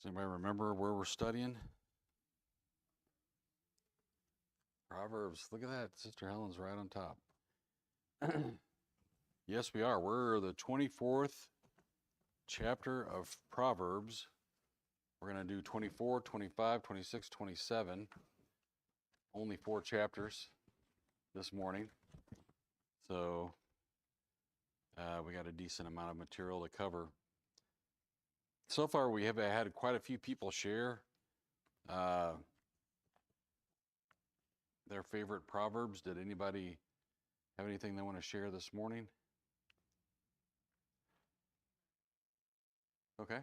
Does anybody remember where we're studying? Proverbs. Look at that. Sister Helen's right on top. Yes, we are. We're the 24th chapter of Proverbs. We're going to do 24, 25, 26, 27. Only 4 chapters this morning. So we got a decent amount of material to cover. So far, we have had quite a few people share their favorite Proverbs. Did anybody have anything they want to share this morning? Okay.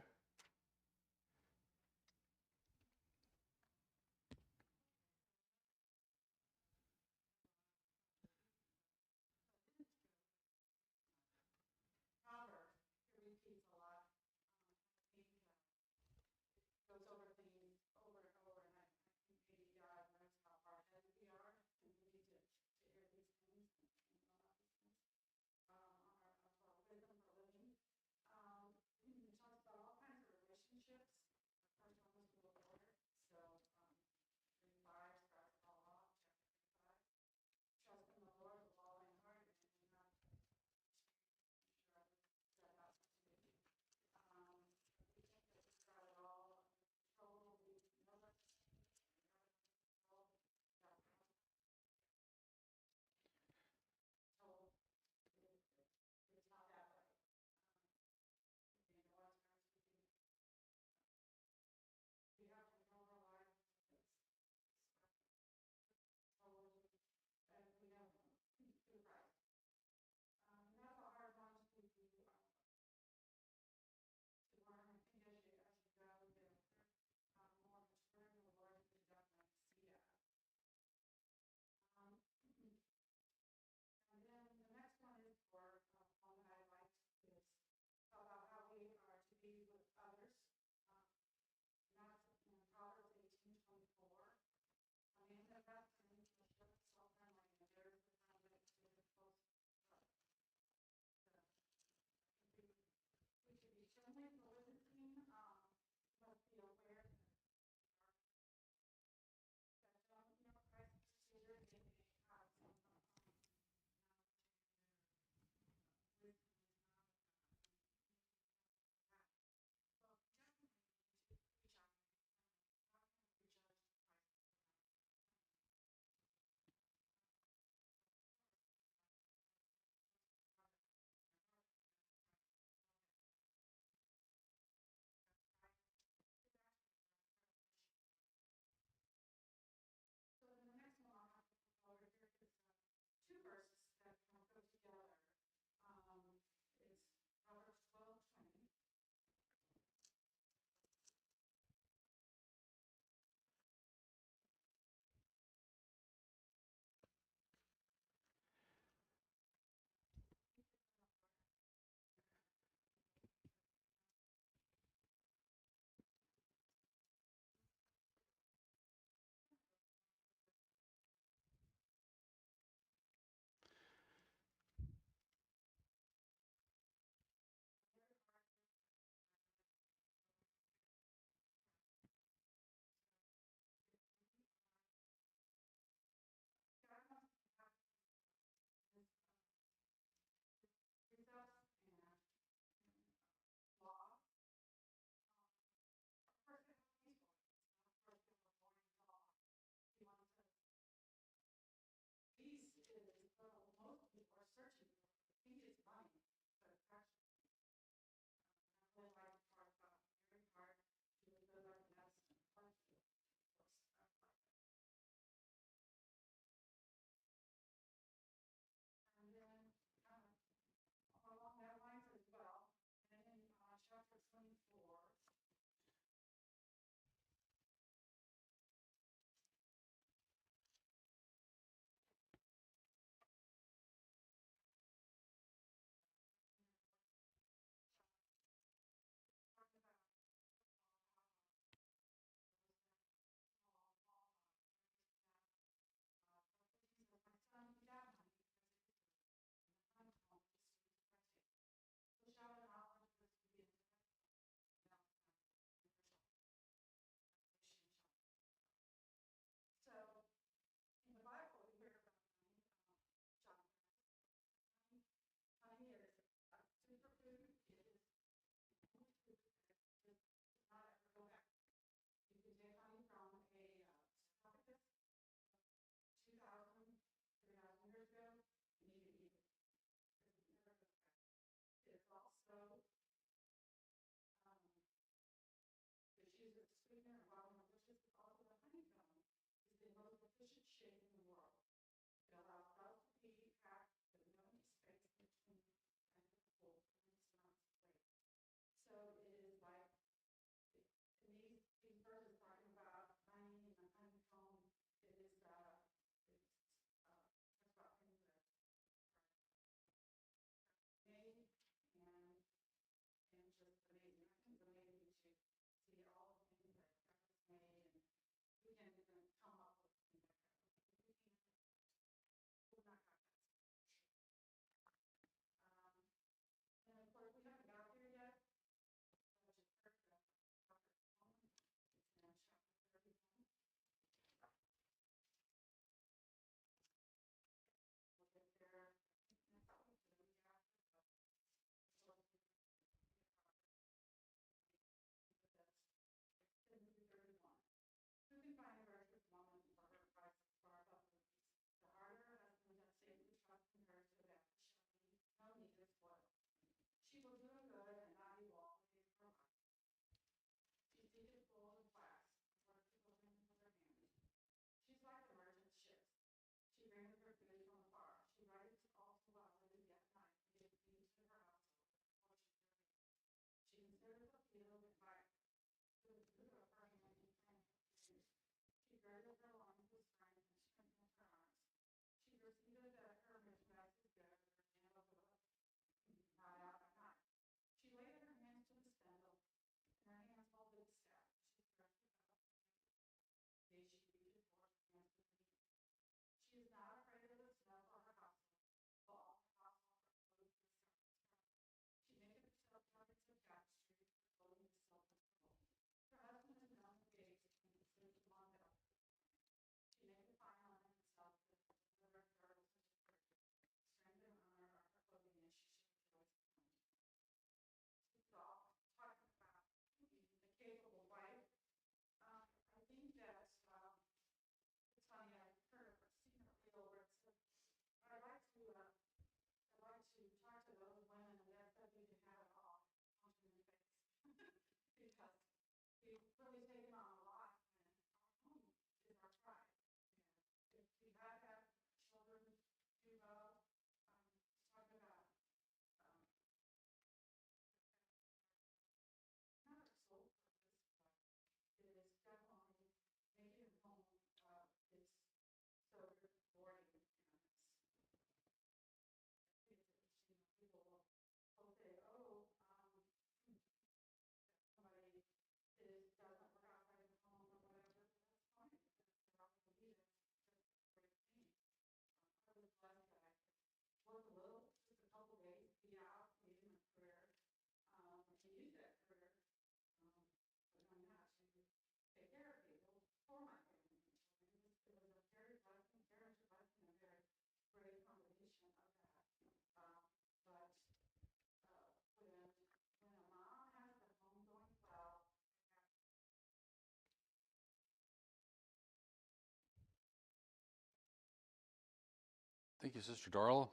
Thank you, Sister Darla.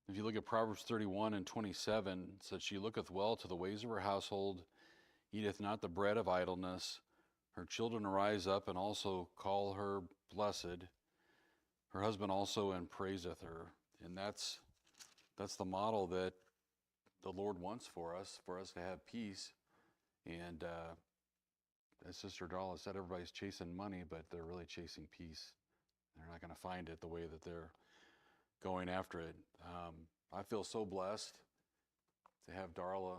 If you look at Proverbs 31 and 27, it says, she looketh well to the ways of her household, eateth not the bread of idleness. Her children arise up and also call her blessed. Her husband also and praiseth her. And that's the model that the Lord wants for us to have peace. And as Sister Darla said, everybody's chasing money, but they're really chasing peace. They're not going to find it the way that they're going after it. I feel so blessed to have Darla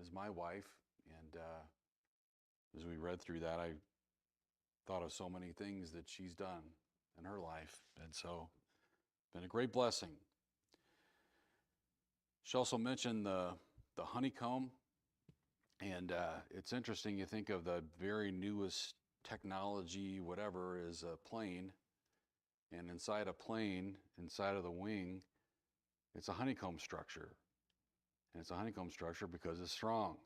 as my wife. And as we read through that, I thought of so many things that she's done in her life. And so it's been a great blessing. She also mentioned the honeycomb. And it's interesting, you think of the very newest technology, whatever, is a plane. And inside a plane, inside of the wing, it's a honeycomb structure. And it's a honeycomb structure because it's strong.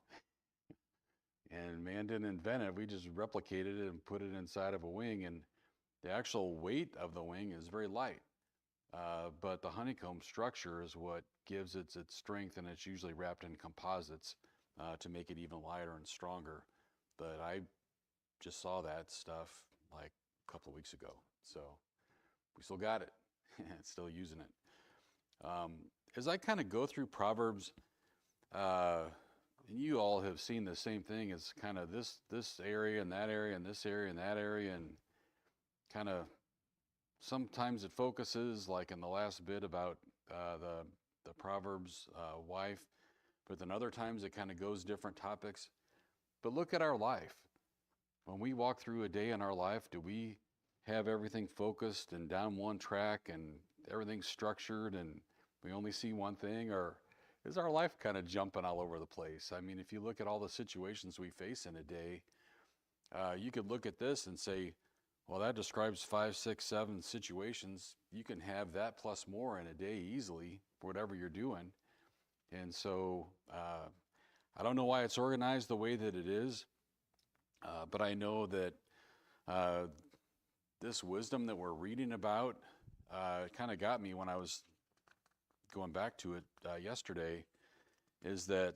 And man didn't invent it. We just replicated it and put it inside of a wing. And the actual weight of the wing is very light. but the honeycomb structure is what gives its strength, and it's usually wrapped in composites to make it even lighter and stronger. But I just saw that stuff like a couple of weeks ago, so we still got it, still using it. As I kind of go through Proverbs, and you all have seen the same thing as kind of this area and that area and this area and that area, and kind of sometimes it focuses, like in the last bit, about the Proverbs wife, but then other times it kind of goes different topics. But look at our life. When we walk through a day in our life, do we have everything focused and down one track and everything structured and we only see one thing, or is our life kind of jumping all over the place? I mean, if you look at all the situations we face in a day, you could look at this and say, well, that describes 5, 6, 7 situations. You can have that plus more in a day easily, whatever you're doing. And so I don't know why it's organized the way that it is, but I know that this wisdom that we're reading about kind of got me when I was going back to it yesterday, is that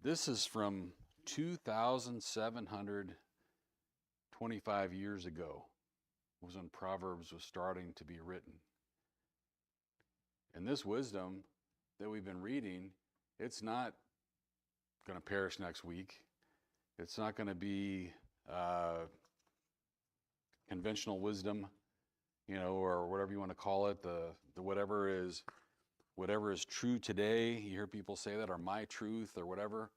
this is from 2,725 years ago, was when Proverbs was starting to be written. And this wisdom that we've been reading, it's not going to perish next week. It's not going to be conventional wisdom, or whatever you want to call it, the whatever is true today. You hear people say that, or my truth, or whatever.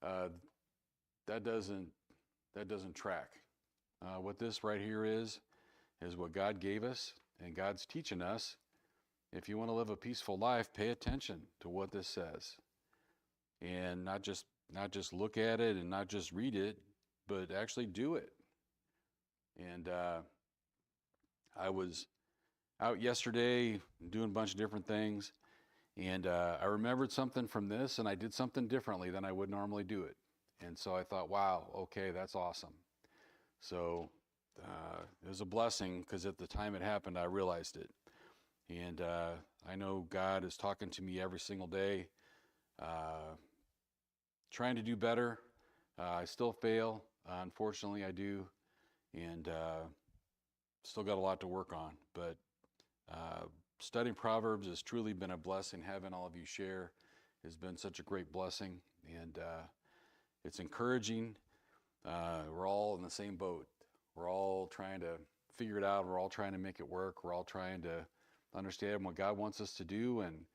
That doesn't track. What this right here is what God gave us, and God's teaching us. If you want to live a peaceful life, pay attention to what this says, and not just look at it and not just read it, but actually do it. And I was out yesterday doing a bunch of different things, and I remembered something from this, and I did something differently than I would normally do it. And so I thought, wow, okay, that's awesome. So it was a blessing, because at the time it happened, I realized it. And I know God is talking to me every single day, trying to do better. I still fail. Unfortunately, I do. And still got a lot to work on. But studying Proverbs has truly been a blessing. Having all of you share has been such a great blessing. And it's encouraging. We're all in the same boat. We're all trying to figure it out. We're all trying to make it work. We're all trying to understand what God wants us to do. And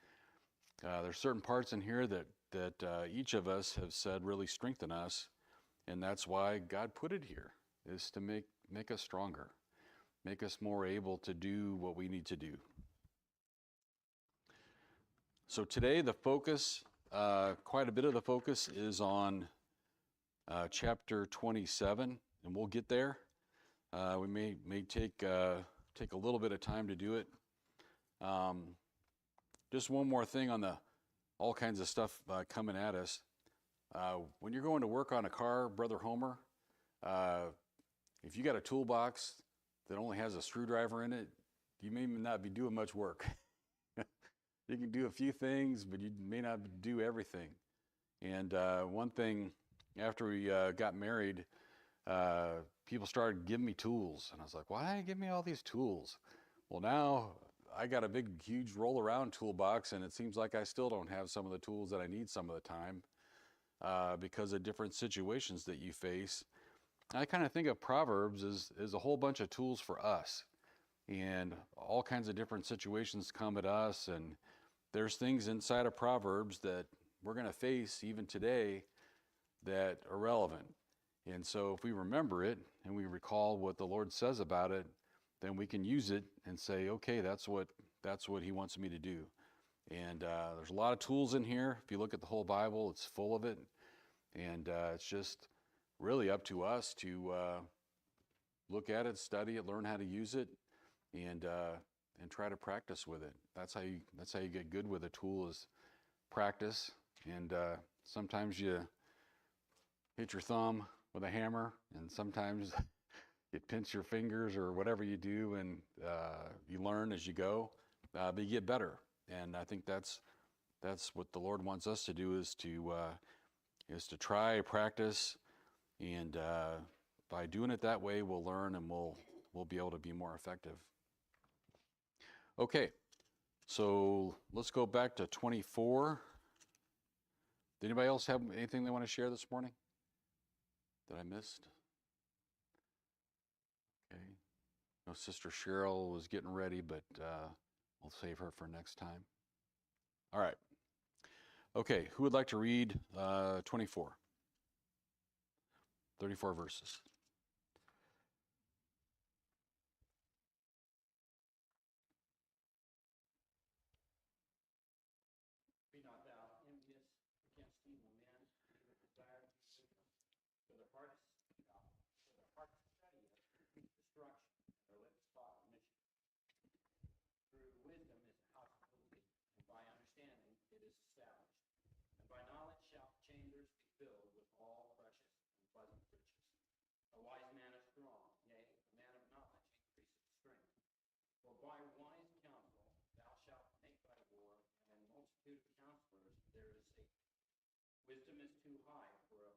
there's certain parts in here that each of us have said really strengthen us. And that's why God put it here, is to make us stronger, make us more able to do what we need to do. So today the focus, quite a bit of the focus, is on chapter 27, and we'll get there. We may take a little bit of time to do it. Just one more thing on all kinds of stuff coming at us. When you're going to work on a car, Brother Homer, if you got a toolbox that only has a screwdriver in it, you may not be doing much work. You can do a few things, but you may not do everything. And one thing, after we got married, people started giving me tools. And I was like, why give me all these tools? Well, now I got a big, huge roll-around toolbox, and it seems like I still don't have some of the tools that I need some of the time because of different situations that you face. I kind of think of Proverbs as a whole bunch of tools for us, and all kinds of different situations come at us, and there's things inside of Proverbs that we're going to face even today that are relevant. And so if we remember it and we recall what the Lord says about it, then we can use it and say, okay, that's what he wants me to do. And there's a lot of tools in here. If you look at the whole Bible, it's full of it. And it's just really up to us to look at it, study it, learn how to use it, and try to practice with it. That's how you get good with a tool, is practice. And sometimes you hit your thumb with a hammer, and sometimes you pinch your fingers or whatever you do, and you learn as you go. but you get better. And I think that's what the Lord wants us to do, is to try, practice, and by doing it that way, we'll learn and we'll be able to be more effective. Okay, so let's go back to 24. Did anybody else have anything they want to share this morning that I missed? Okay. No, Sister Cheryl was getting ready, but we'll save her for next time. All right. Okay, who would like to read 24? 34 verses. Be not thou envious against evil men, neither desire to be with them. For their hearts study destruction, and their lips talk mischief. Through wisdom is the house builded, and by understanding it is established. And by knowledge shall chambers be filled with all precious and pleasant riches. A wise man is strong, yea, a man of knowledge increaseth strength. For by wise counsel thou shalt make thy war, and in multitude of counselors there is safety. Wisdom is too high for a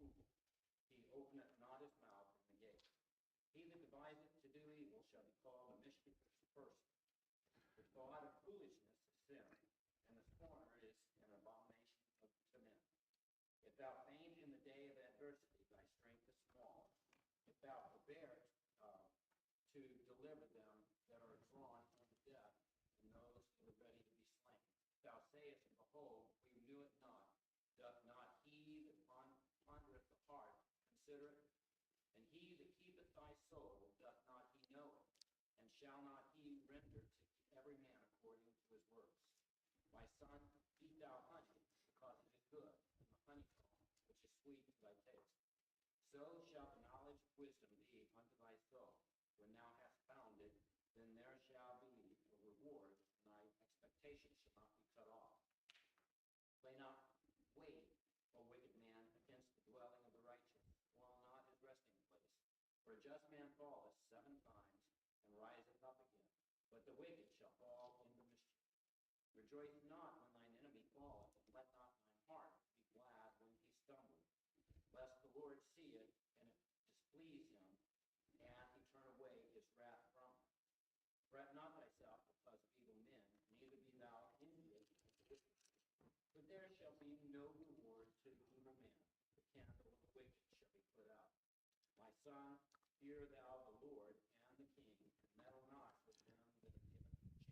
fool. He openeth not his mouth in the gate. He that deviseth to do evil shall be called a mischievous person. The thought of foolishness is sin, and the scorner is an abomination to men. If thou faint in the day of adversity, thy strength is small. If thou forbearest to deliver them that are drawn unto death, and those that are ready to be slain. If thou sayest, behold, we knew it not, doth not he that pondereth the heart consider it? And he that keepeth thy soul, doth not he know it? And shall not he render to every man according to his works? My son, eat thou honey, because it is good, and the honeycomb, which is sweet to thy taste. So shall the knowledge of wisdom be unto thy soul. When thou hast found it, then there shall be a reward, and thy expectation shall not be cut off. Lay not wait, O wicked man, against the dwelling of the righteous, dwell not his resting place. For a just man falleth 7 times, and riseth up again, but the wicked shall fall into mischief. Rejoice not when thine enemy falleth, and let not thine heart be glad when he stumbleth, lest the Lord see it, and it displease him, and he turn away his wrath from him. Fret not thyself because of evil men, neither be thou envious at the wicked. For there shall be no reward to the evil man. The candle of the wicked shall be put out. My son, fear thou the Lord and the king, and meddle not with them that are given in change.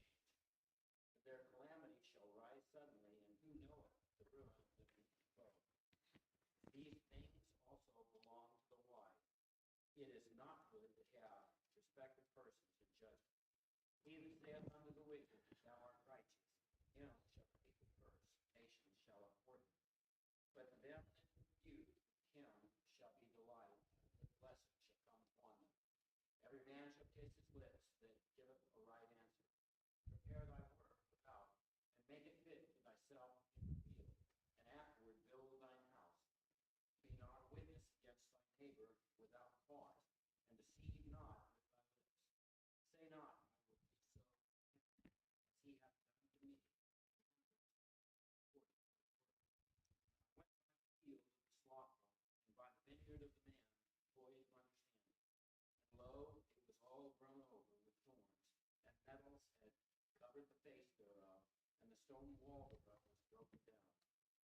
For their calamity shall rise suddenly, and who knoweth the ruin of their foe? These things also belong to the wise. It is not good to have respected persons in judgment. He that saith unto the wicked, thou art righteous, him shall the people curse, nations shall abhor thee. But them that rebuke him shall be delight, and blessing shall come upon them. Every man shall kiss his lips that giveth a right answer. Prepare thy work without, and make it fit to thyself in the field, and afterward build thine house. Be not a witness against thy neighbor without cause, and deceive not with thy lips. Say not, I will be so as he hath done to me. I went by the field of the slothful, and by the vineyard of the man void of understanding. And lo, it was all grown over with thorns, and nettles had covered the face thereof, and the stone wall thereof was broken down.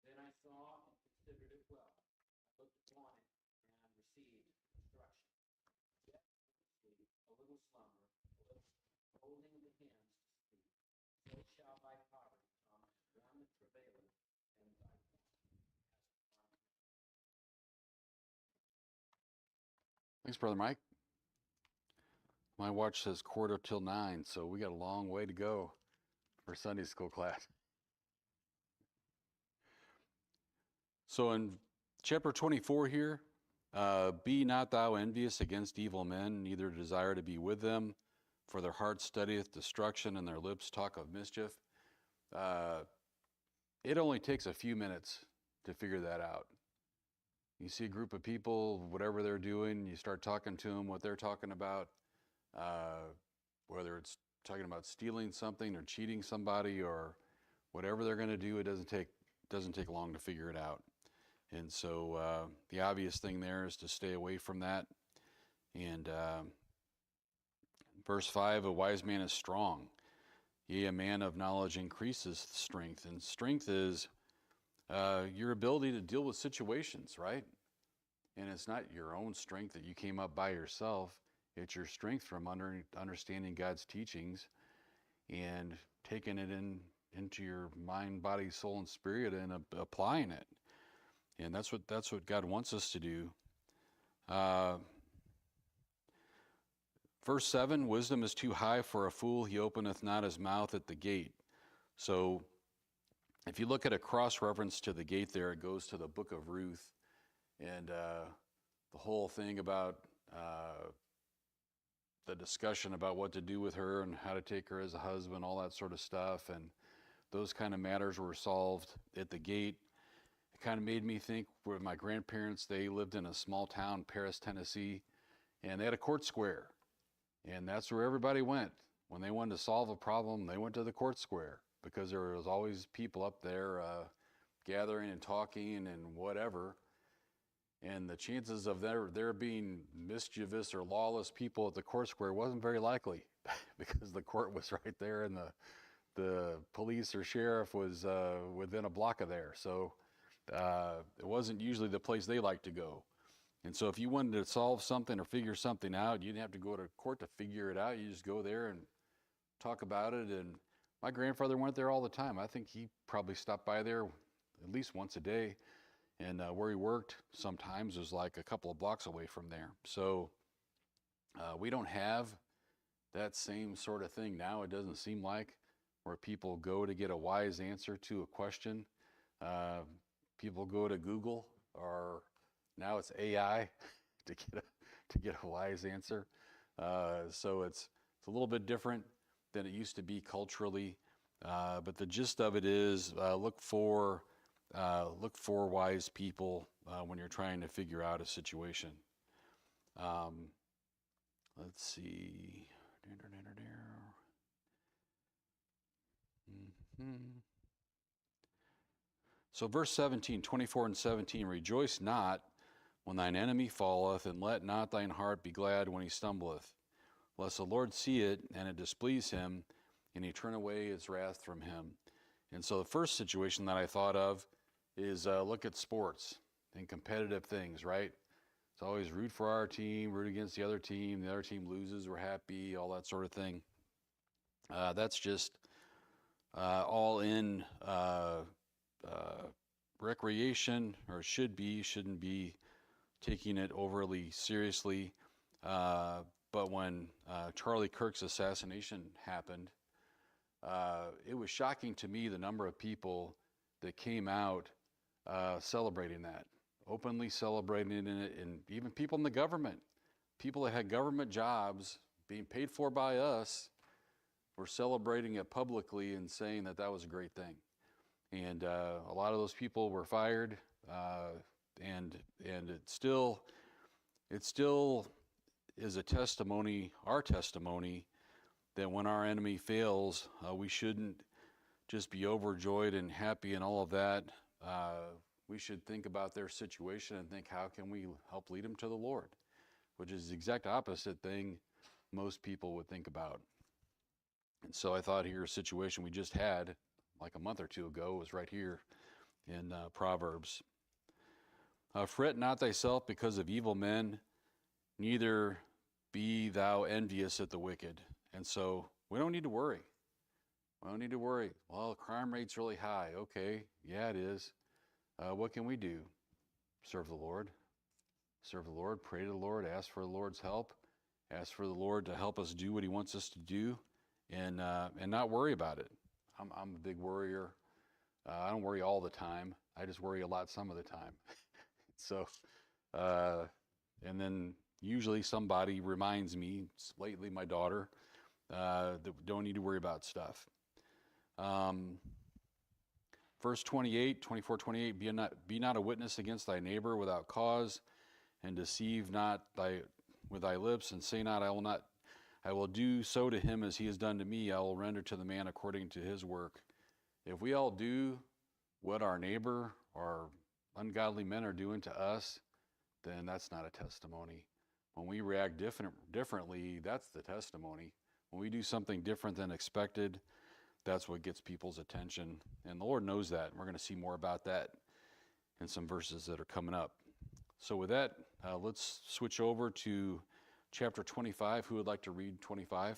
Then I saw and considered it well. I looked upon it and received instruction. Yet sleep, a little slumber, a little holding of the hands to sleep. So shall thy poverty come as one that travaileth, and thy want as a blind man. Thanks, Brother Mike. My watch says 8:45, so we got a long way to go for Sunday school class. So in chapter 24 here, be not thou envious against evil men, neither desire to be with them, for their heart studieth destruction, and their lips talk of mischief. It only takes a few minutes to figure that out. You see a group of people, whatever they're doing, you start talking to them, what they're talking about, whether it's talking about stealing something or cheating somebody or whatever they're going to do, it doesn't take long to figure it out. And so the obvious thing there is to stay away from that. And verse 5, a wise man is strong. Yea, a man of knowledge increases strength. And strength is your ability to deal with situations, right? And it's not your own strength that you came up by yourself. It's your strength from understanding God's teachings and taking it into your mind, body, soul, and spirit and applying it. And that's what God wants us to do. Verse 7, wisdom is too high for a fool. He openeth not his mouth at the gate. So if you look at a cross-reference to the gate there, it goes to the book of Ruth. And the whole thing about the discussion about what to do with her and how to take her as a husband, all that sort of stuff. And those kind of matters were solved at the gate. It kind of made me think where my grandparents, they lived in a small town, Paris, Tennessee, and they had a court square. And that's where everybody went. When they wanted to solve a problem, they went to the court square because there was always people up there gathering and talking and whatever. And the chances of there being mischievous or lawless people at the court square wasn't very likely because the court was right there and the police or sheriff was within a block of there. So it wasn't usually the place they liked to go. And so if you wanted to solve something or figure something out, you didn't have to go to court to figure it out. You just go there and talk about it. And my grandfather went there all the time. I think he probably stopped by there at least once a day. And where he worked sometimes was like a couple of blocks away from there. So we don't have that same sort of thing now, it doesn't seem like, where people go to get a wise answer to a question. People go to Google, or now it's AI to get a wise answer. So it's a little bit different than it used to be culturally. But the gist of it is look for wise people when you're trying to figure out a situation. Let's see. So verse 17, 24 and 17, rejoice not when thine enemy falleth, and let not thine heart be glad when he stumbleth, lest the Lord see it, and it displease him, and he turn away his wrath from him. And so the first situation that I thought of is look at sports and competitive things, right? It's always root for our team, root against the other team loses, we're happy, all that sort of thing. That's just all in recreation, or shouldn't be taking it overly seriously. But when Charlie Kirk's assassination happened, it was shocking to me the number of people that came out celebrating that, openly celebrating it, and even people in the government, people that had government jobs being paid for by us, were celebrating it publicly and saying that that was a great thing. And a lot of those people were fired, and it still is a testimony, our testimony, that when our enemy fails, we shouldn't just be overjoyed and happy and all of that. We should think about their situation and think, how can we help lead them to the Lord? Which is the exact opposite thing most people would think about. And so I thought here, a situation we just had like a month or two ago was right here in Proverbs. Fret not thyself because of evil men, neither be thou envious at the wicked. And so we don't need to worry. We don't need to worry. Well, the crime rate's really high. Okay, yeah, it is. What can we do? Serve the Lord. Serve the Lord, pray to the Lord, ask for the Lord's help, ask for the Lord to help us do what he wants us to do, and not worry about it. I'm a big worrier. I don't worry all the time. I just worry a lot some of the time. So, and then usually somebody reminds me, lately my daughter, that we don't need to worry about stuff. Verse 24, 28, be not a witness against thy neighbor without cause, and deceive not with thy lips, and say not, I will do so to him as he has done to me. I will render to the man according to his work. If we all do what our neighbor or ungodly men are doing to us, then that's not a testimony. When we react differently, that's the testimony. When we do something different than expected, that's what gets people's attention. And the Lord knows that. We're going to see more about that in some verses that are coming up. So with that, let's switch over to chapter 25. Who would like to read 25?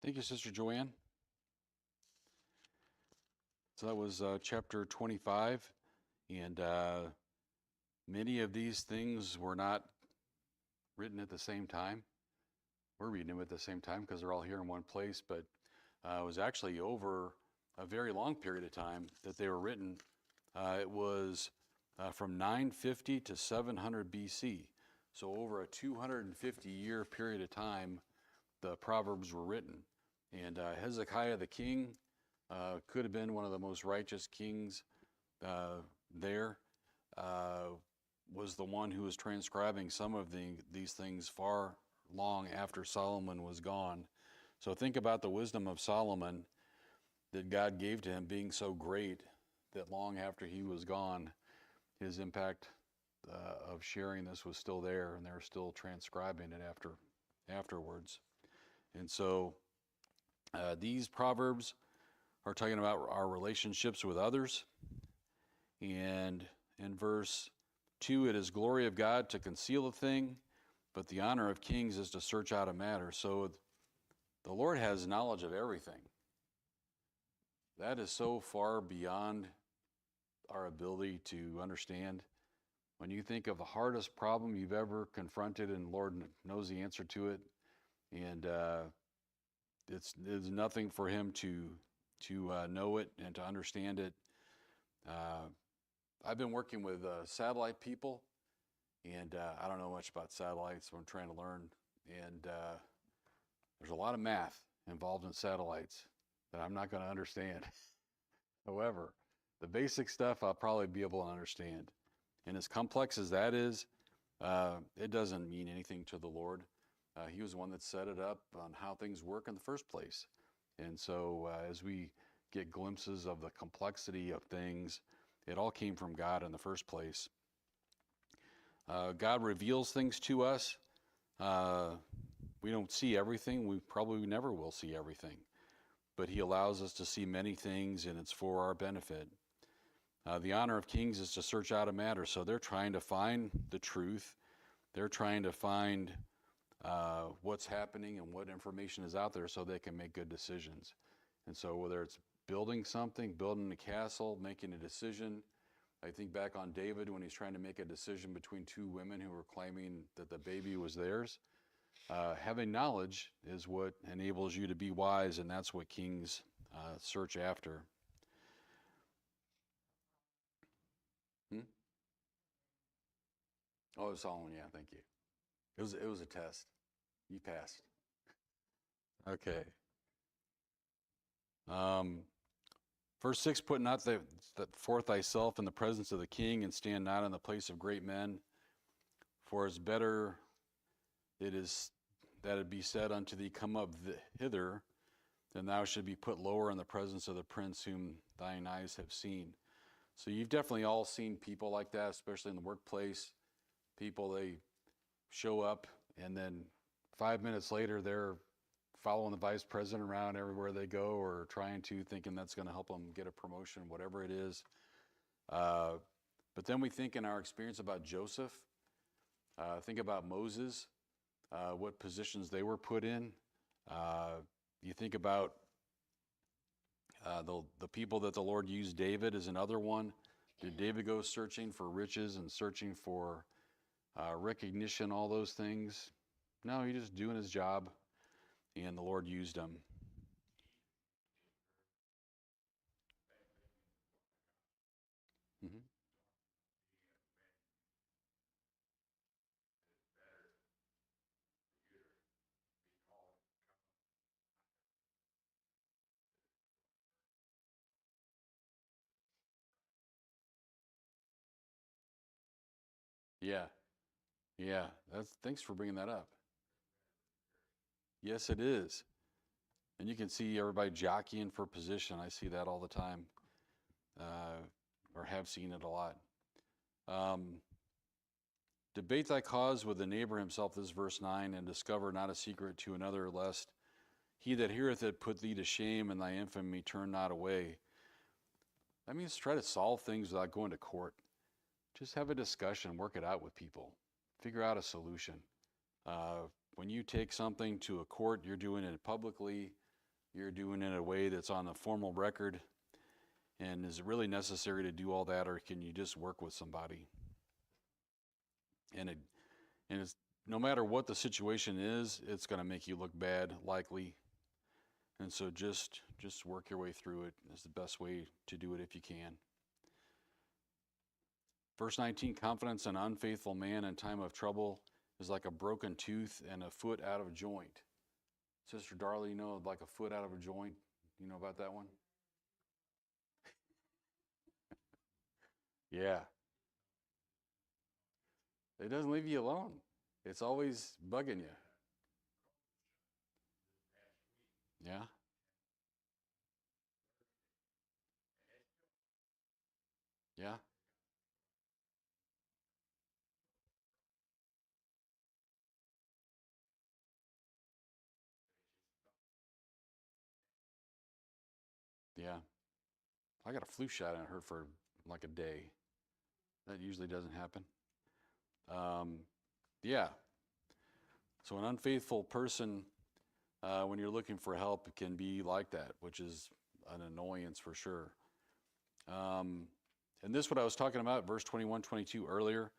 Thank you, Sister Joanne. So that was chapter 25, and many of these things were not written at the same time. We're reading them at the same time because they're all here in one place, but it was actually over a very long period of time that they were written. It was from 950 to 700 BC. So over a 250-year period of time, the Proverbs were written. And Hezekiah the king could have been one of the most righteous kings there, was the one who was transcribing some of these things far long after Solomon was gone. So think about the wisdom of Solomon that God gave to him being so great that long after he was gone, his impact of sharing this was still there, and they're still transcribing it afterwards. And so these proverbs are talking about our relationships with others. And in verse 2, it is glory of God to conceal a thing, but the honor of kings is to search out a matter. So the Lord has knowledge of everything. That is so far beyond our ability to understand. When you think of the hardest problem you've ever confronted, and the Lord knows the answer to it, and it's nothing for him to know it and to understand it. I've been working with satellite people, and I don't know much about satellites, so I'm trying to learn. And there's a lot of math involved in satellites that I'm not going to understand. However, the basic stuff I'll probably be able to understand. And as complex as that is, it doesn't mean anything to the Lord. He was the one that set it up on how things work in the first place. And so as we get glimpses of the complexity of things, it all came from God in the first place. God reveals things to us. We don't see everything. We probably never will see everything. But he allows us to see many things, and it's for our benefit. The honor of kings is to search out a matter. So they're trying to find the truth. They're trying to find what's happening and what information is out there so they can make good decisions. And so whether it's building something, building a castle, making a decision. I think back on David when he's trying to make a decision between two women who were claiming that the baby was theirs. Having knowledge is what enables you to be wise, and that's what kings search after. Oh, Solomon, yeah, thank you. It was a test. You passed. Okay. Verse 6, put not forth thyself in the presence of the king, and stand not in the place of great men. For it's better it is that it be said unto thee, come up hither, than thou should be put lower in the presence of the prince whom thine eyes have seen. So you've definitely all seen people like that, especially in the workplace. People, they show up, and then 5 minutes later, they're following the vice president around everywhere they go, or thinking that's going to help them get a promotion, whatever it is. But then we think in our experience about Joseph, think about Moses, what positions they were put in. You think about the people that the Lord used. David is another one. Did David go searching for riches and searching for recognition, all those things? No, he just doing his job, and the Lord used him. Mm-hmm. Yeah, yeah. Thanks for bringing that up. Yes, it is. And you can see everybody jockeying for position. I see that all the time, or have seen it a lot. Debate thy cause with the neighbor himself, this is verse 9, and discover not a secret to another, lest he that heareth it put thee to shame, and thy infamy turn not away. That means try to solve things without going to court. Just have a discussion, work it out with people, figure out a solution. When you take something to a court, you're doing it publicly, you're doing it in a way that's on the formal record. And is it really necessary to do all that, or can you just work with somebody? And it's, no matter what the situation is, it's going to make you look bad, likely. And so just work your way through it is the best way to do it if you can. Verse 19, confidence in an unfaithful man in time of trouble is like a broken tooth and a foot out of joint. Sister Darla, you know, like a foot out of a joint? You know about that one? Yeah. It doesn't leave you alone. It's always bugging you. Yeah. Yeah. I got a flu shot and it hurt for like a day. That usually doesn't happen. Yeah. So an unfaithful person, when you're looking for help, it can be like that, which is an annoyance for sure. And this, what I was talking about, verse 21, 22 earlier.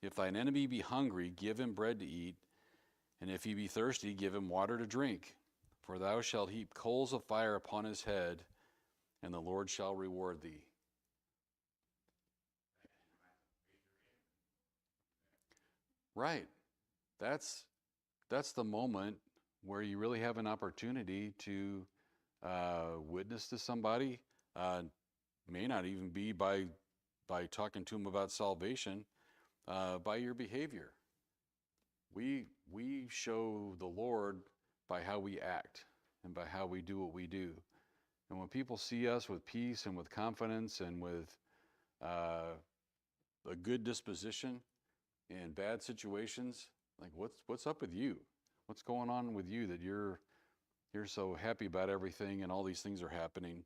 If thine enemy be hungry, give him bread to eat. And if he be thirsty, give him water to drink. For thou shalt heap coals of fire upon his head, and the Lord shall reward thee. Right. That's the moment where you really have an opportunity to witness to somebody. May not even be by talking to them about salvation, by your behavior. We show the Lord by how we act and by how we do what we do. And when people see us with peace and with confidence and with a good disposition in bad situations, like what's up with you? What's going on with you that you're so happy about everything and all these things are happening?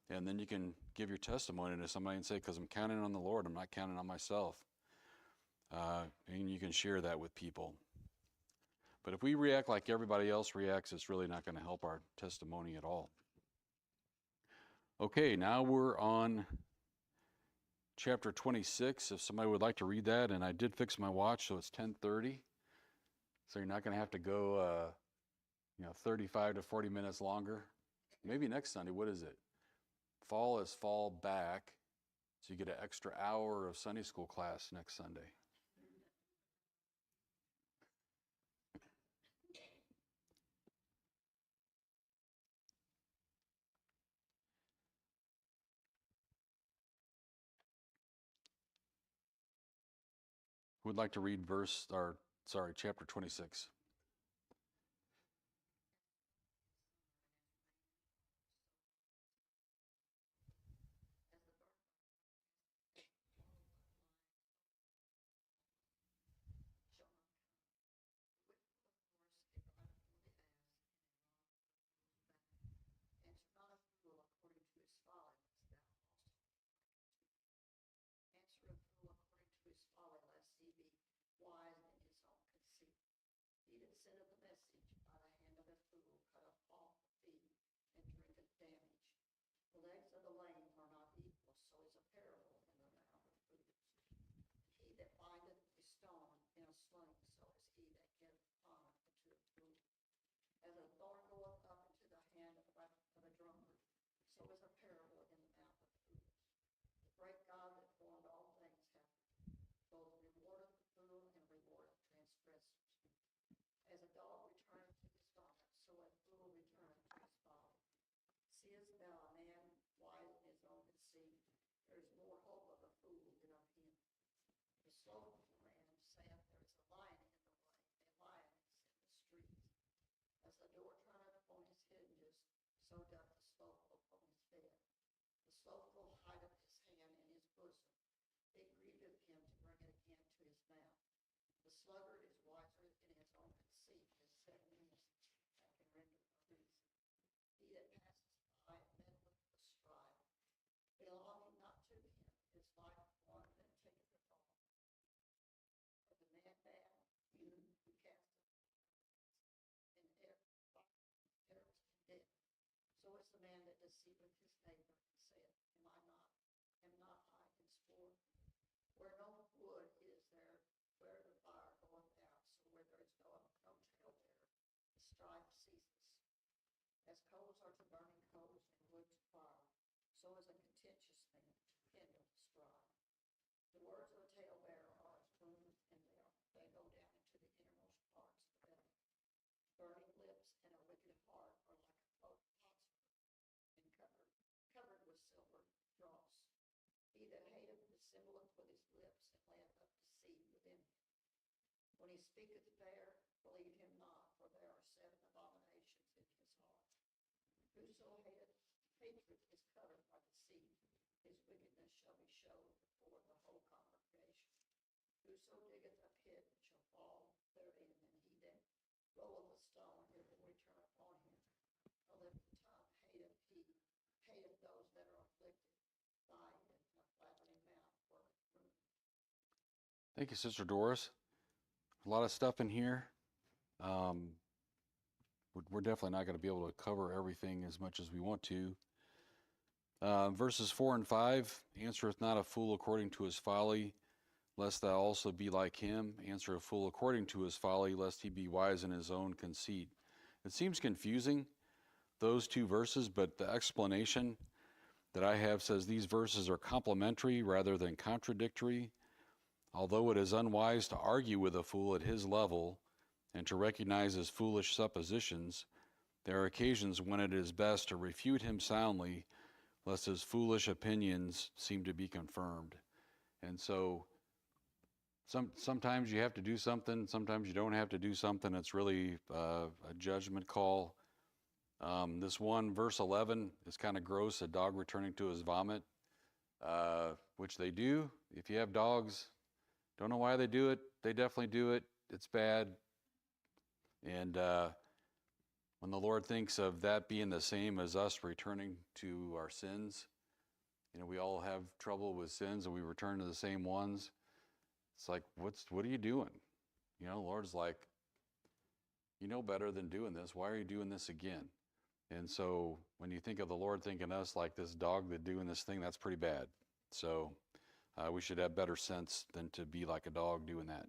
And then you can give your testimony to somebody and say, because I'm counting on the Lord, I'm not counting on myself. And you can share that with people. But if we react like everybody else reacts, it's really not going to help our testimony at all. Okay, now we're on chapter 26. If somebody would like to read that, and I did fix my watch, so it's 10:30. So you're not going to have to go, 35 to 40 minutes longer. Maybe next Sunday. What is it? Fall is fall back, so you get an extra hour of Sunday school class next Sunday. Who would like to read chapter 26? The legs of the lame are not equal, so is a parable in the mouth of fools. He that bindeth a stone in a sling, so is he that getteth fire into a tool. As a thorn goeth up into the hand of a drunkard, so is a parable in the mouth of fools. The great God that formed all things hath both rewardeth the fool and rewardeth transgressors. As a dog returneth to his vomit, so a fool returneth to his folly. Seest thou a man wise in his own conceit? There is more hope of a fool than of him. The slothful man saith, there is a lion in the way, a lion is in the streets. As the door turneth upon his hinges, so doth the slothful upon his bed. The slothful hideth his hand in his bosom. It grieveth him to bring it again to his mouth. The sluggard is wiser in his own conceit than 7 minutes that can render a reason. He that passes by meddleth with strife, belonging not to him, is like one that taketh a fall. But the man bad, who casteth in errors and death. So is the man that deceiveth his neighbor and saith, am not I in sport? Where no wood is there, where the fire goeth out, so where there is no talebearer, the strife ceases. As coals are to burning coals and wood to fire, so is a contentious man to kindle strife. The words of a talebearer are as wounds, and they go down into the innermost parts of the belly. Burning lips and a wicked heart are like a potspur, and covered with silver dross. He that hateth dissembleth with his lips, and layeth up deceit within him. When he speaketh fair, believe him not, for there are 7 abominations in his heart. Whoso hateth hatred is covered by deceit. His wickedness shall be showed before the whole congregation. Whoso diggeth a pit shall fall therein, and he that rolleth a stone, it will return upon him. A living tongue hateth those that are afflicted by it, flattering mouth for reproof. Thank you, Sister Doris. A lot of stuff in here. We're definitely not going to be able to cover everything as much as we want to. Verses 4 and 5, answereth not a fool according to his folly, lest thou also be like him. Answer a fool according to his folly, lest he be wise in his own conceit. It seems confusing, those two verses, but the explanation that I have says these verses are complementary rather than contradictory. Although it is unwise to argue with a fool at his level and to recognize his foolish suppositions, there are occasions when it is best to refute him soundly, lest his foolish opinions seem to be confirmed. And so sometimes you have to do something, sometimes you don't have to do something. It's really a judgment call. This one, verse 11, is kind of gross, a dog returning to his vomit, which they do. If you have dogs, don't know why they do it. They definitely do it. It's bad. And when the Lord thinks of that being the same as us returning to our sins, you know, we all have trouble with sins and we return to the same ones. It's like, what are you doing? You know, the Lord's like, you know better than doing this. Why are you doing this again? And so when you think of the Lord thinking us like this dog that doing this thing, that's pretty bad. So we should have better sense than to be like a dog doing that.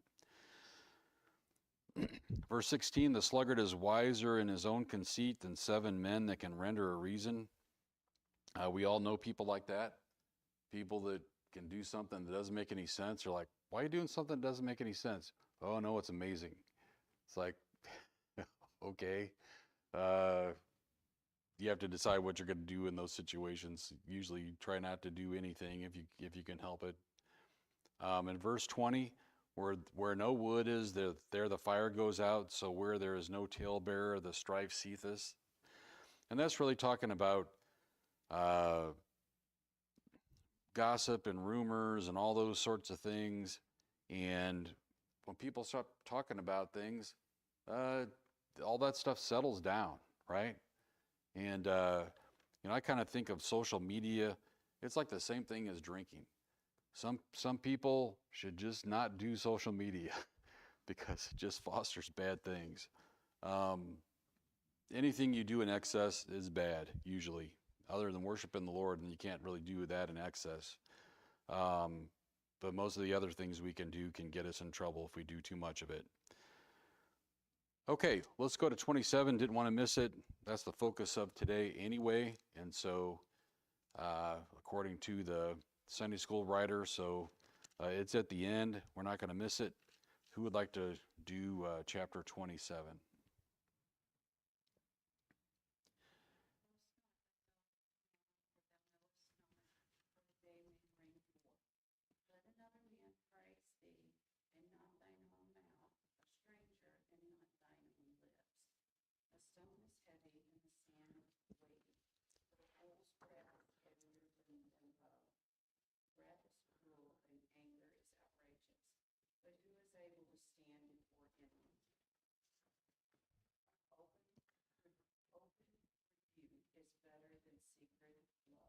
Verse 16, the sluggard is wiser in his own conceit than 7 men that can render a reason. We all know people like that. People that can do something that doesn't make any sense. They're like, why are you doing something that doesn't make any sense? Oh, no, it's amazing. It's like, okay. You have to decide what you're going to do in those situations. Usually try not to do anything if you can help it. In verse 20, where no wood is, there the fire goes out. So where there is no talebearer, the strife ceaseth. And that's really talking about gossip and rumors and all those sorts of things. And when people start talking about things, all that stuff settles down, right? And you know, I kind of think of social media. It's like the same thing as drinking. Some people should just not do social media because it just fosters bad things. Anything you do in excess is bad, usually, other than worshiping the Lord, and you can't really do that in excess. But most of the other things we can do can get us in trouble if we do too much of it. Okay, let's go to 27. Didn't want to miss it. That's the focus of today anyway. And so, according to the Sunday school writer, so it's at the end. We're not going to miss it. Who would like to do chapter 27? Let another man praise thee, and not thine own mouth, a stranger, and not thine own lips. A stone is heavy, and the sand weighty, but a fool's breath is heavier than bow. Wrath is cruel, and anger is outrageous, but who is able to stand before enemies? Open rebuke is better than secret love.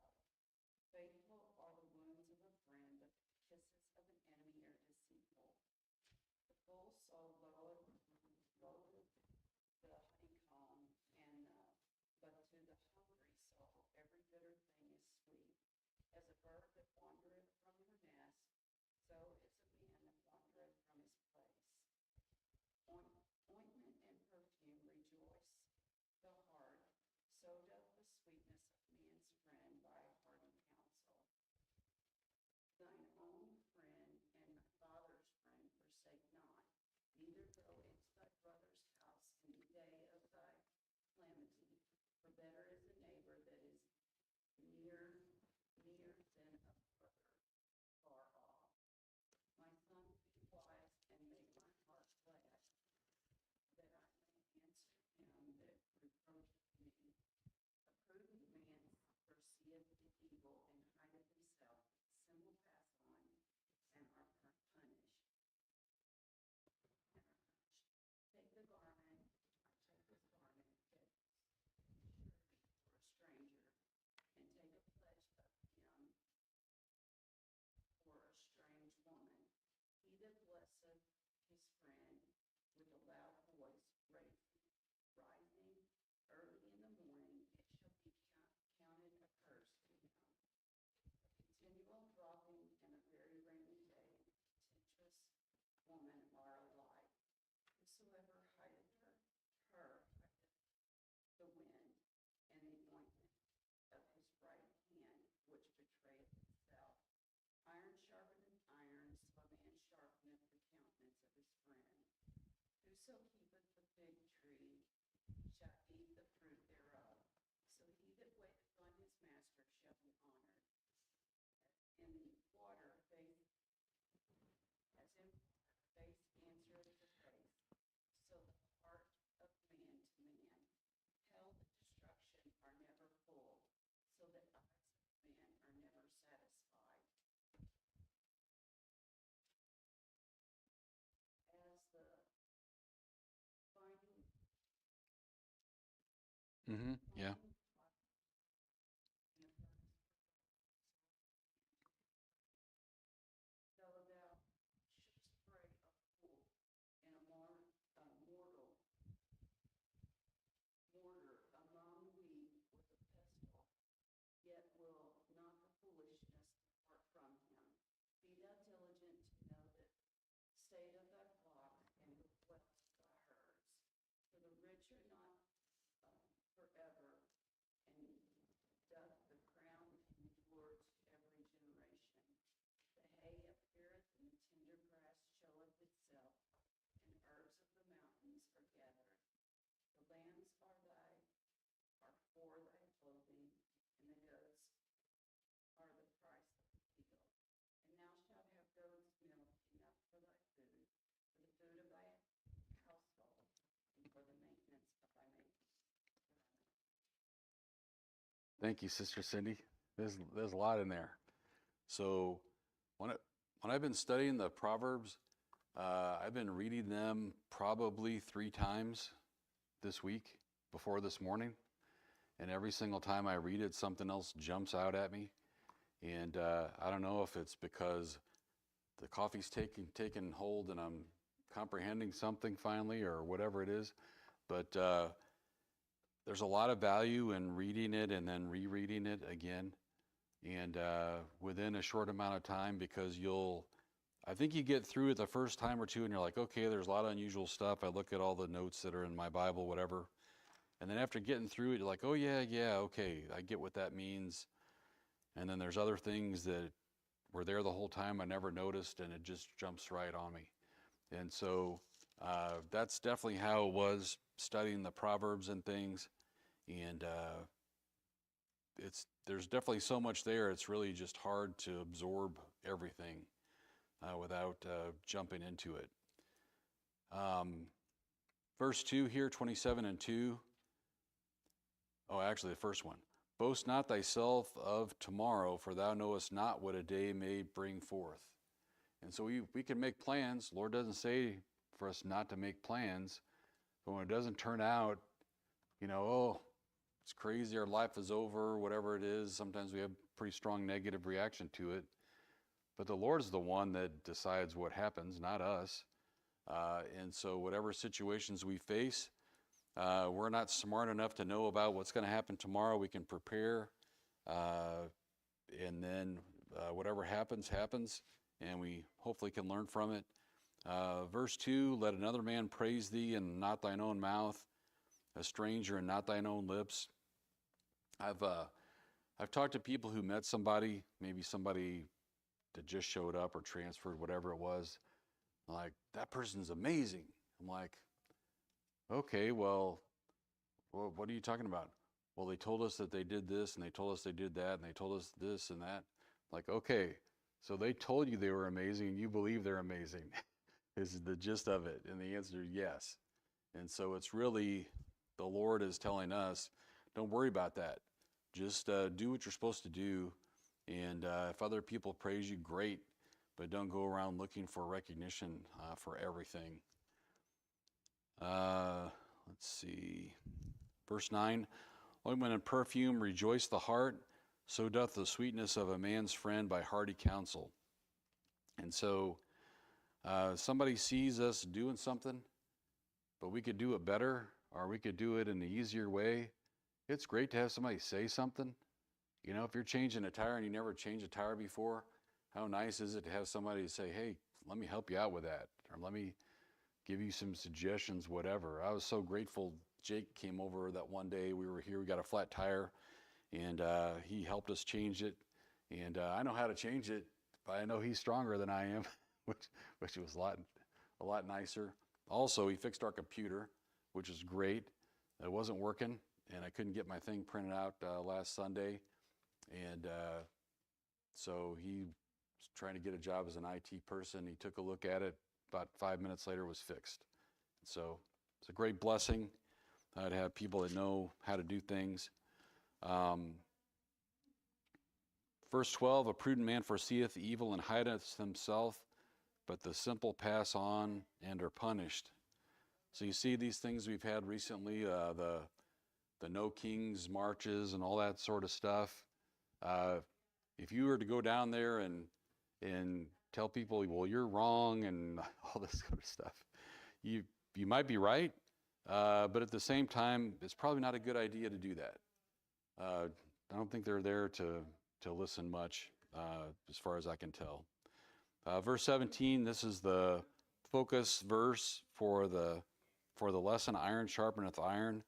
Faithful are the wounds of a friend, but the kisses of an enemy are deceitful. The full soul loatheth the honeycomb, but to the hungry soul every bitter thing is sweet. As a bird that wandereth from her nest, so is a man that wandereth from his place. Ointment and perfume rejoice the heart, so doth the sweetness of man's friend by a hearty counsel. Thine own friend and thy father's friend forsake not, neither go into thy brother's house in the day of thy calamity. For better is a neighbor that is near than a brother far off. his friend. Whoso keepeth the fig tree shall eat the fruit thereof. So he that waiteth on his master shall be honored. In water, faith, as in water, face answereth to face. So the heart of man to man. Hell and destruction are never full, so the eyes of man are never satisfied. As the finding Yeah. finding in a furnace though thou shouldst pray a fool in a mortar among wheat with a pestle, yet will not the foolishness depart from him. Be thou diligent to know the state of thy flock and the wealth of thy herds. For the rich are not forever, and doth the crown endure to every generation. The hay appeareth, and the tender grass showeth itself, and herbs of the mountains are gathered. The lambs are for thy clothing, and the goats are the price of the field. And thou shalt have goats' milk enough for thy food, for the food of thy household, and for the maintenance of thy maintenance. Thank you, Sister Cindy. There's a lot in there. So when I've been studying the Proverbs, I've been reading them probably 3 times this week before this morning. And every single time I read it, something else jumps out at me. And I don't know if it's because the coffee's taken hold and I'm comprehending something finally or whatever it is. But there's a lot of value in reading it and then rereading it again. And within a short amount of time, because I think you get through it the first time or two and you're like, okay, there's a lot of unusual stuff. I look at all the notes that are in my Bible, whatever. And then after getting through it, you're like, oh yeah, okay, I get what that means. And then there's other things that were there the whole time I never noticed, and it just jumps right on me. And so that's definitely how it was studying the Proverbs and things. And there's definitely so much there. It's really just hard to absorb everything without jumping into it. Verse 2 here, 27 and 2. Oh, actually, the first one. Boast not thyself of tomorrow, for thou knowest not what a day may bring forth. And so we can make plans. Lord doesn't say for us not to make plans, but when it doesn't turn out, oh, it's crazy, our life is over, whatever it is, sometimes we have pretty strong negative reaction to it. But the Lord is the one that decides what happens, not us. And so whatever situations we face, we're not smart enough to know about what's going to happen tomorrow. We can prepare, and then whatever happens, and we hopefully can learn from it. Verse 2, let another man praise thee and not thine own mouth, a stranger and not thine own lips. I've talked to people who met somebody, maybe somebody that just showed up or transferred, whatever it was. Like, that person's amazing. I'm like, okay, well, what are you talking about? Well, they told us that they did this, and they told us they did that, and they told us this and that. Like, okay, so they told you they were amazing, and you believe they're amazing. This is the gist of it. And the answer is yes. And so it's really, the Lord is telling us, don't worry about that. Just do what you're supposed to do. And if other people praise you, great. But don't go around looking for recognition for everything. Let's see. Verse 9, ointment and perfume rejoice the heart, so doth the sweetness of a man's friend by hearty counsel. And so somebody sees us doing something, but we could do it better, or we could do it in the easier way. It's great to have somebody say something. If you're changing a tire and you never changed a tire before, how nice is it to have somebody say, hey, let me help you out with that, or let me give you some suggestions, whatever. I was so grateful Jake came over that one day. We were here, we got a flat tire, and he helped us change it. And I know how to change it, but I know he's stronger than I am, which was a a lot nicer. Also, he fixed our computer, which is great. It wasn't working, and I couldn't get my thing printed out last Sunday. And so he was trying to get a job as an IT person. He took a look at it. About 5 minutes later, it was fixed. So it's a great blessing to have people that know how to do things. Verse 12, a prudent man foreseeth evil and hideth himself, but the simple pass on and are punished. So you see these things we've had recently, the No Kings marches and all that sort of stuff. If you were to go down there and tell people, well, you're wrong and all this sort of stuff, you might be right, but at the same time, it's probably not a good idea to do that. I don't think they're there to listen much, as far as I can tell. Verse 17, this is the focus verse for the lesson, iron sharpeneth iron.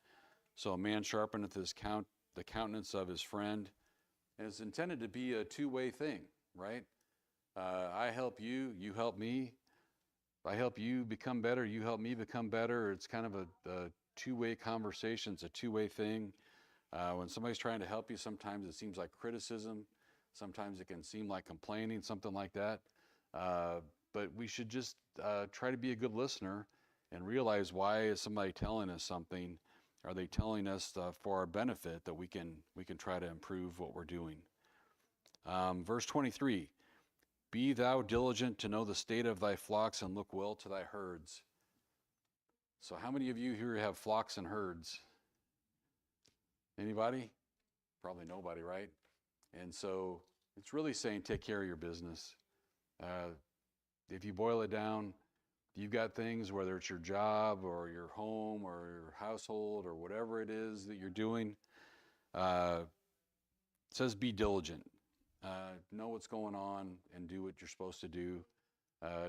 So a man sharpeneth the countenance of his friend. And it's intended to be a two-way thing, right? I help you, you help me. I help you become better, you help me become better. It's kind of a two-way conversation. It's a two-way thing. When somebody's trying to help you, sometimes it seems like criticism. Sometimes it can seem like complaining, something like that. But we should just try to be a good listener and realize, why is somebody telling us something? Are they telling us for our benefit, that we can try to improve what we're doing? Verse 23, be thou diligent to know the state of thy flocks, and look well to thy herds. So how many of you here have flocks and herds? Anybody? Probably nobody, right? And so it's really saying, take care of your business. If you boil it down, you've got things, whether it's your job or your home or your household or whatever it is that you're doing. It says be diligent. Know what's going on and do what you're supposed to do.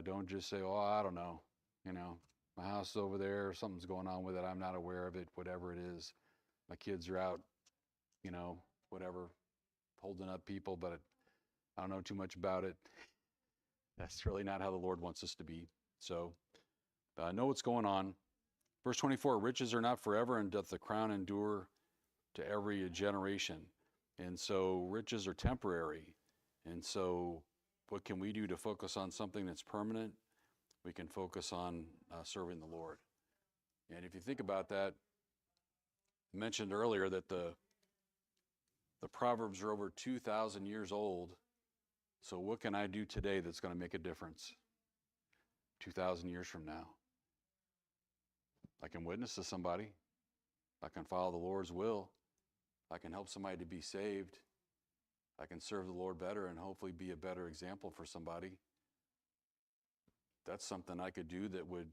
Don't just say, oh, I don't know. My house is over there, something's going on with it, I'm not aware of it, whatever it is. My kids are out, whatever, holding up people, but I don't know too much about it. That's really not how the Lord wants us to be. So know what's going on. Verse 24, riches are not forever, and doth the crown endure to every generation. And so riches are temporary. And so what can we do to focus on something that's permanent? We can focus on serving the Lord. And if you think about that, I mentioned earlier that the Proverbs are over 2,000 years old. So what can I do today that's going to make a difference 2,000 years from now? I can witness to somebody. I can follow the Lord's will. I can help somebody to be saved. I can serve the Lord better and hopefully be a better example for somebody. That's something I could do that would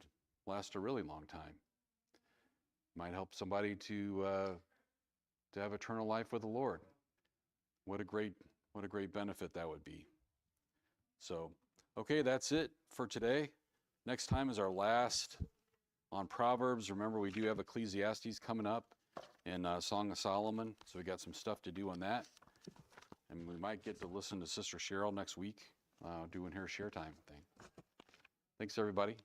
last a really long time. Might help somebody to have eternal life with the Lord. What a great benefit that would be. So, okay, that's it for today. Next time is our last on Proverbs. Remember, we do have Ecclesiastes coming up and Song of Solomon, so we got some stuff to do on that. And we might get to listen to Sister Cheryl next week doing her share time thing. Thanks, everybody.